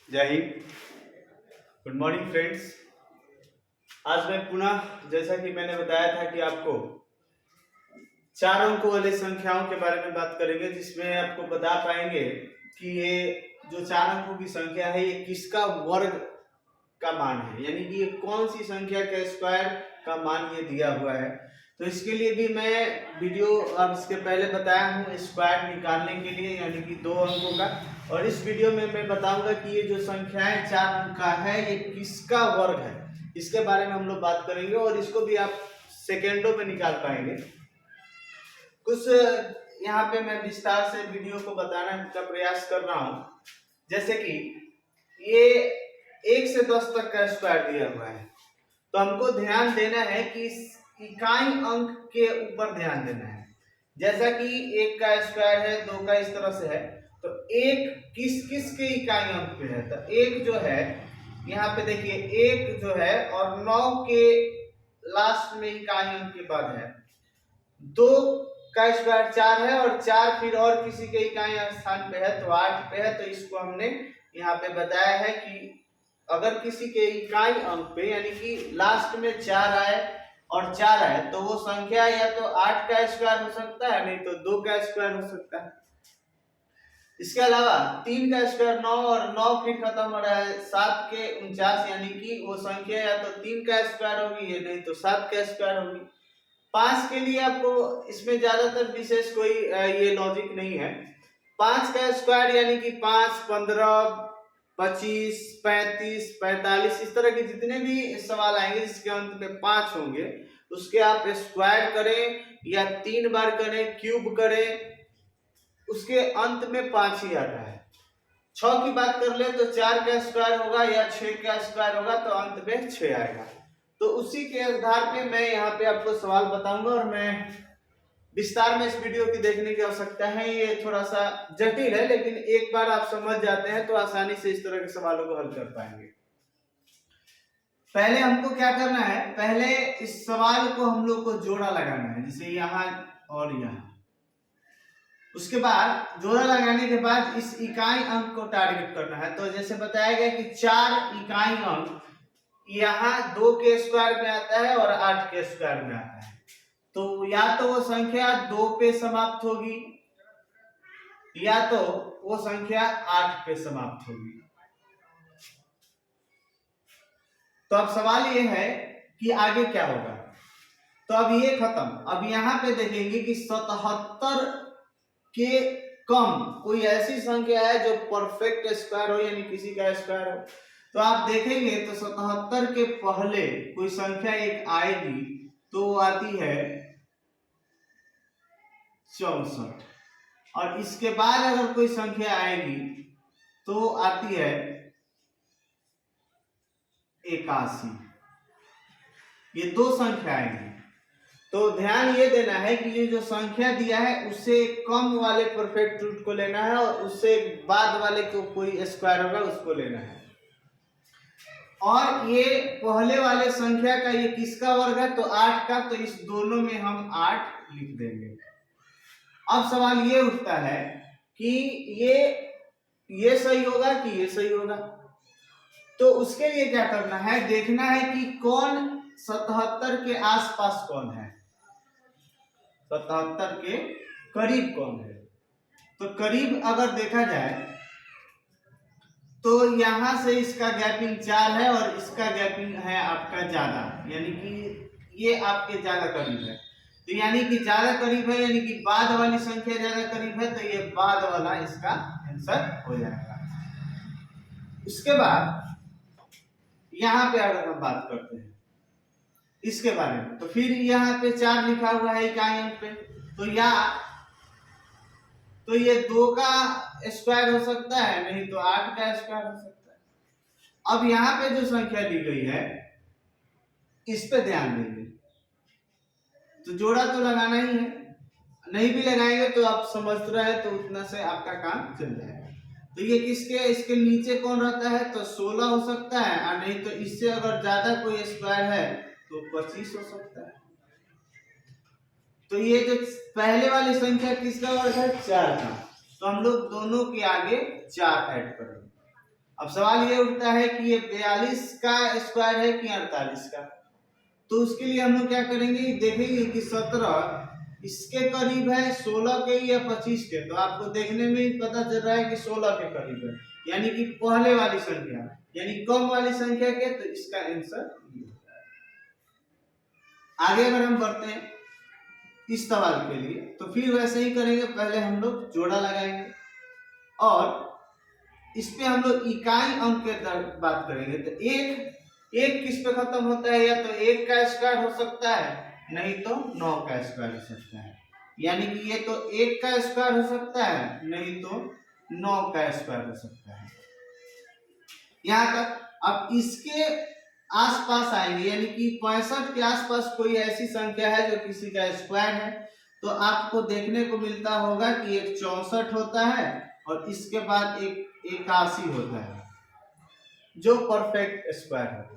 जय Hind. Good morning friends. आज मैं पुनः, जैसा कि मैंने बताया था कि आपको चार अंकों वाले संख्याओं के बारे में बात करेंगे, जिसमें आपको बता पाएंगे कि ये जो चार अंकों की संख्या है ये किसका वर्ग का मान है, यानी कि ये कौन सी संख्या का स्क्वायर का मान ये दिया हुआ है। तो इसके लिए भी मैं वीडियो अब इसके पहले बताया हूँ स्क्वायर निकालने के लिए, यानी कि दो अंकों का। और इस वीडियो में मैं बताऊंगा कि ये जो संख्याएं चार अंक का है ये किसका वर्ग है, इसके बारे में हम लोग बात करेंगे और इसको भी आप सेकेंडों में निकाल पाएंगे। कुछ यहाँ पे मैं विस्तार से वीडियो को बताने का प्रयास कर रहा हूँ। जैसे कि ये 1 से 10 तक का स्क्वायर दिया हुआ है, तो हमको ध्यान देना है कि इकाई अंक के ऊपर ध्यान देना है। जैसा कि 1 का स्क्वायर है, 2 का इस तरह से है, तो 1 किस किस के इकाई अंक पे है। तो 1 जो है यहाँ पे देखिए, 1 जो है और 9 के लास्ट में इकाई अंक के बाद है। 2 का स्क्वायर 4 है और 4 फिर और किसी के इकाई स्थान पे है तो 8 पे है। तो इसको हमने यहाँ पे बताया है कि अगर किसी के इकाई अंक पे यानी कि लास्ट में 4 आए और 4 आए तो वो संख्या या तो 8 का स्क्वायर हो सकता है, नहीं तो 2 का स्क्वायर हो सकता है। इसके अलावा 3 का स्क्वायर 9 और 9 फिर खत्म हो रहा है 7 के 49, यानी कि वो संख्या या तो 3 का स्क्वायर होगी या नहीं तो 7 का स्क्वायर होगी। 5 के लिए आपको इसमें ज्यादातर विशेष कोई ये लॉजिक नहीं है। 5 का स्क्वायर यानी कि 5, 15, 25, 35, 45 इस तरह के जितने भी सवाल आएंगे जिसके अंत में 5 होंगे उसके आप स्क्वायर करें या 3 बार करें, क्यूब करें, उसके अंत में 5 ही आता है। 6 की बात कर ले तो 4 का स्क्वायर होगा या 6 का स्क्वायर होगा तो अंत में 6 आएगा। तो उसी के आधार पे मैं यहाँ पे आपको सवाल बताऊंगा और मैं विस्तार में इस वीडियो की देखने की आवश्यकता है। ये थोड़ा सा जटिल है, लेकिन एक बार आप समझ जाते हैं तो आसानी से इस तरह के सवालों को हल कर पाएंगे। पहले हमको क्या करना है, पहले इस सवाल को हम लोग को जोड़ा लगाना है, जैसे यहाँ और यहाँ। उसके बाद जोड़ा लगाने के बाद इस इकाई अंक को टारगेट करना है। तो जैसे बताया गया कि 4 इकाई अंक यहाँ 2 के स्क्वायर में आता है और 8 के स्क्वायर में आता है। तो या तो वो संख्या 2 पे समाप्त होगी या तो वो संख्या 8 पे समाप्त होगी। तो अब सवाल ये है कि आगे क्या होगा। तो अब ये खत्म। अब यहाँ पे देखेंगे कि 77 के कम कोई ऐसी संख्या है जो परफेक्ट स्क्वायर हो, यानी किसी का स्क्वायर हो। तो आप देखेंगे तो 77 के पहले कोई संख्या एक आएगी तो वो आती है 64, और इसके बाद अगर कोई संख्या आएगी तो आती है 81। ये दो संख्या आएंगी। तो ध्यान ये देना है कि ये जो संख्या दिया है उससे कम वाले परफेक्ट रूट को लेना है और उससे बाद वाले को कोई स्क्वायर होगा उसको लेना है। और ये पहले वाले संख्या का ये किसका वर्ग है, तो 8 का, तो इस दोनों में हम 8 लिख देंगे। अब सवाल ये उठता है कि ये सही होगा कि ये सही होगा। तो उसके लिए क्या करना है, देखना है कि कौन 77 के आसपास कौन है, 77 के करीब कौन है। तो करीब अगर देखा जाए तो यहां से इसका गैपिंग 4 है और इसका गैपिंग है आपका ज्यादा, यानी कि ये आपके ज्यादा करीब है। तो यानी कि ज्यादा करीब है यानी कि बाद वाली संख्या ज्यादा करीब है, तो ये बाद वाला इसका आंसर हो जाएगा। उसके बाद यहाँ पे अगर हम बात करते हैं इसके बारे में, तो फिर यहाँ पे 4 लिखा हुआ है इकाई अंक पे, तो ये 2 का स्क्वायर हो सकता है, नहीं तो 8 का स्क्वायर हो सकता है। अब यहाँ पे जो संख्या दी गई है इस पे ध्यान देंगे। तो जोड़ा तो लगाना ही है, नहीं भी लगाएंगे तो आप समझ रहे हैं तो उतना से आपका काम चल जाएगा। तो ये इसके नीचे कौन रहता है, तो 16 हो सकता है, और नहीं तो इससे अगर ज्यादा कोई स्क्वायर है तो 25 हो सकता है। तो ये जो पहले वाली संख्या किसका वर्ग है, 4 का, तो हम लोग दोनों के आगे 4 ऐड करेंगे। अब सवाल ये उठता है कि ये 42 का स्क्वायर है कि 48 का। तो उसके लिए हम लोग क्या करेंगे, देखेंगे कि 17 इसके करीब है 16 के या 25 के। तो आपको देखने में ही पता चल रहा है कि 16 के करीब है, यानी कि पहले वाली संख्या, यानी कम वाली संख्या के। तो इसका आंसर ये होता है। आगे अगर हम बढ़ते हैं इस सवाल के लिए, तो फिर वैसे ही करेंगे। पहले हम लोग जोड़ा लगाएंगे और इस पे हम लोग इकाई अंक के बात करेंगे। तो एक किस पे खत्म होता है, या तो 1 का स्क्वायर हो सकता है, नहीं तो 9 का स्क्वायर हो सकता है। यानी कि ये तो 1 का स्क्वायर हो सकता है, नहीं तो 9 का स्क्वायर हो सकता है। यहाँ तक। अब इसके आसपास आएंगे, यानी कि 65 के आसपास कोई ऐसी संख्या है जो किसी का स्क्वायर है, तो आपको देखने को मिलता होगा कि एक 64 होता है और इसके बाद एक 81 होता है, जो परफेक्ट स्क्वायर होता है।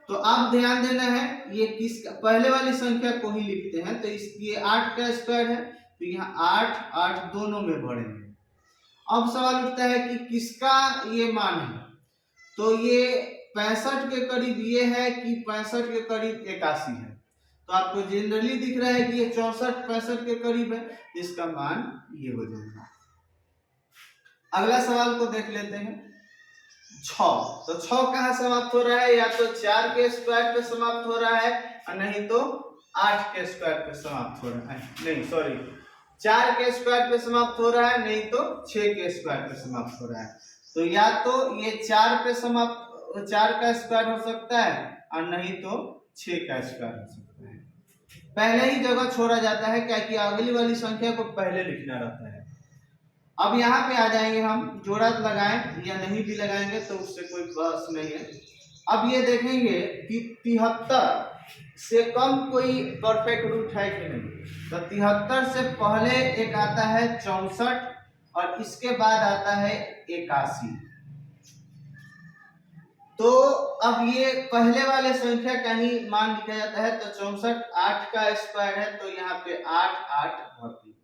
तो आप ध्यान देना है, ये किसका, पहले वाली संख्या को ही लिखते हैं। तो ये 8 का स्क्वायर है, तो यहाँ 8 8 दोनों में भरेंगे। अब सवाल उठता है कि किसका ये मान है। तो ये 65 के करीब ये है कि 65 के करीब 81 है। तो आपको जनरली दिख रहा है कि ये 64 65 के करीब है, इसका मान ये हो जाएगा। अगला सवाल को देख लेते हैं 6। तो 6 कहाँ समाप्त हो रहा है, या तो 4 के स्क्वायर पे समाप्त हो रहा है और नहीं तो 8 के स्क्वायर पे समाप्त हो रहा है। नहीं सॉरी, 4 के स्क्वायर पे समाप्त हो रहा है, नहीं तो 6 के स्क्वायर पे समाप्त हो रहा है। तो या तो ये 4 पे समाप्त, 4 का स्क्वायर हो सकता है और नहीं तो 6 का स्क्वायर हो सकता है। पहले ही जगह छोड़ा जाता है, क्या कि अगली वाली संख्या को पहले लिखना रहता है। अब यहाँ पे आ जाएंगे हम, जोड़ा लगाएं या नहीं भी लगाएंगे तो उससे कोई बहस नहीं है। अब ये देखेंगे कि 73 से कम कोई परफेक्ट रूट है कि नहीं। तो 73 से पहले एक आता है 64 और इसके बाद आता है 81। तो अब ये पहले वाले संख्या का ही मान लिखा जाता है। तो 64 8 का स्क्वायर है, तो यहाँ पे 8 8 भरती।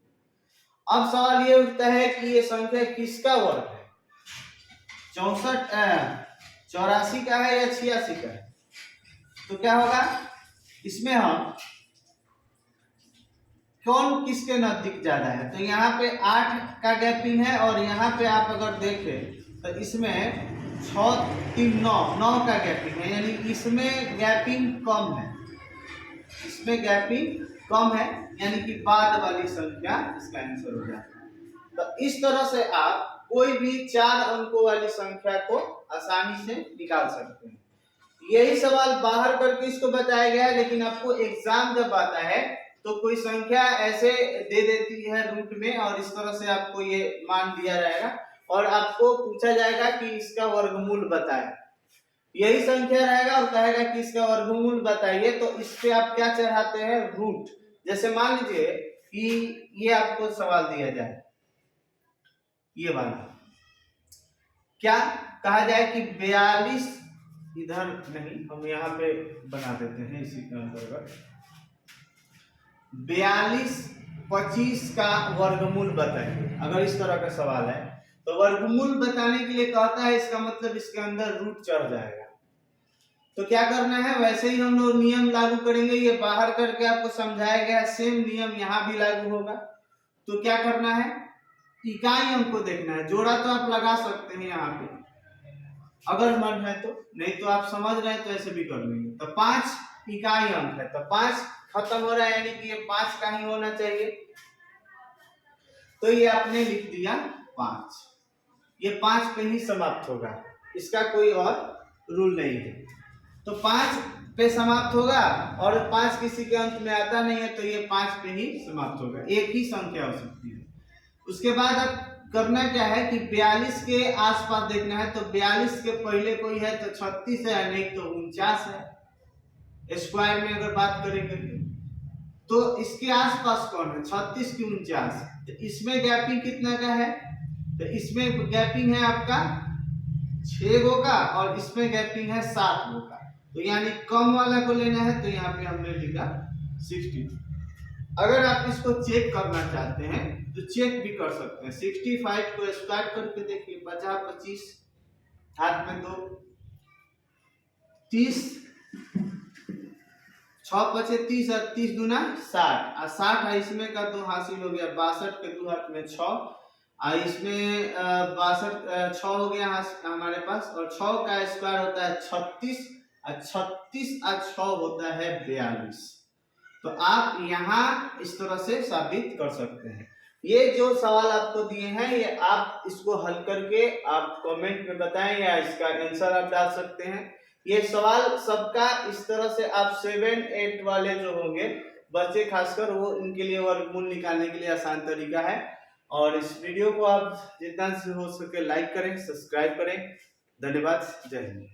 अब सवाल ये उठता है कि ये संख्या किसका वर्ग है। 84 का है या 86 का है। तो क्या होगा, इसमें हम कौन किसके नजदीक ज्यादा है। तो यहाँ पे 8 का गैपिंग है और यहाँ पे आप अगर देखें तो इसमें 6 3 9 का गैपिंग है, यानी इसमें गैपिंग कम है, इसमें गैपिंग कम है, यानी कि बाद वाली संख्या इसका आंसर हो जाता है। तो इस तरह से आप कोई भी 4 अंकों वाली संख्या को आसानी से निकाल सकते हैं। यही सवाल बाहर करके इसको बताया गया है, लेकिन आपको एग्जाम जब आता है तो कोई संख्या ऐसे दे देती है रूट में और इस तरह से आपको ये मान दिया जाएगा और आपको पूछा जाएगा कि इसका वर्गमूल बताएं। यही संख्या रहेगा और कहेगा कि इसका वर्गमूल बताइए। तो इस पे आप क्या चढ़ाते हैं, रूट। जैसे मान लीजिए कि ये आपको सवाल दिया जाए, ये वाला क्या कहा जाए कि 42, इधर नहीं हम यहाँ पे बना देते हैं इसी के अंतर्गत, 42 25 का वर्गमूल बताइए। अगर इस तरह का सवाल है तो वर्गमूल बताने के लिए कहता है, इसका मतलब इसके अंदर रूट चढ़ जाएगा। तो क्या करना है, वैसे ही हम लोग नियम लागू करेंगे। ये बाहर करके आपको समझाया गया, सेम नियम यहाँ भी लागू होगा। तो क्या करना है, इकाई अंक को देखना है। जोड़ा तो आप लगा सकते हैं यहाँ पे अगर मन है तो, नहीं तो आप समझ रहे हैं तो ऐसे भी कर लेंगे। तो 5 इकाई अंक है, तो 5 खत्म हो रहा है, यानी कि ये 5 का ही होना चाहिए। तो ये आपने लिख दिया 5, ये 5 पे ही समाप्त होगा, इसका कोई और रूल नहीं है। तो 5 पे समाप्त होगा और 5 किसी के अंत में आता नहीं है, तो ये 5 पे ही समाप्त होगा। एक ही संख्या हो सकती है। उसके बाद अब करना क्या है कि 42 के आसपास देखना है। तो 42 के पहले कोई है तो 36 है, नहीं तो 49 है। स्क्वायर में अगर बात करेंगे तो इसके आसपास कौन है, 36 की 49। तो इसमें गैपिंग कितना का है, तो इसमें गैपिंग है आपका 6 गो का और इसमें गैपिंग है 7 गो का। तो यानी कम वाला को लेना है, तो यहाँ पे हमने लिखा 60। अगर आप इसको चेक करना चाहते हैं तो चेक भी कर सकते हैं। 65 को स्क्वायर करके देखिए, 50 25 हाथ में 2, 30, 6 पचे 30 और 30 दूना 60 और 60 है इसमें का तो हासिल हो गया 62 के 2 हाथ में 6 और इसमें 62 6 हो गया हमारे पास और 6 का स्क्वायर होता है 36 और 36 और 6 होता है 42। तो आप यहाँ इस तरह से साबित कर सकते हैं। ये जो सवाल आपको दिए हैं ये आप इसको हल करके आप कमेंट में बताएं या इसका आंसर आप डाल सकते हैं। ये सवाल सबका इस तरह से आप 7, 8 वाले जो होंगे बच्चे खासकर वो इनके लिए वर्गमूल निकालने के लिए आसान तरीका है। और इस वीडियो को आप जितना से हो सके लाइक करें, सब्सक्राइब करें। धन्यवाद। जय हिंद।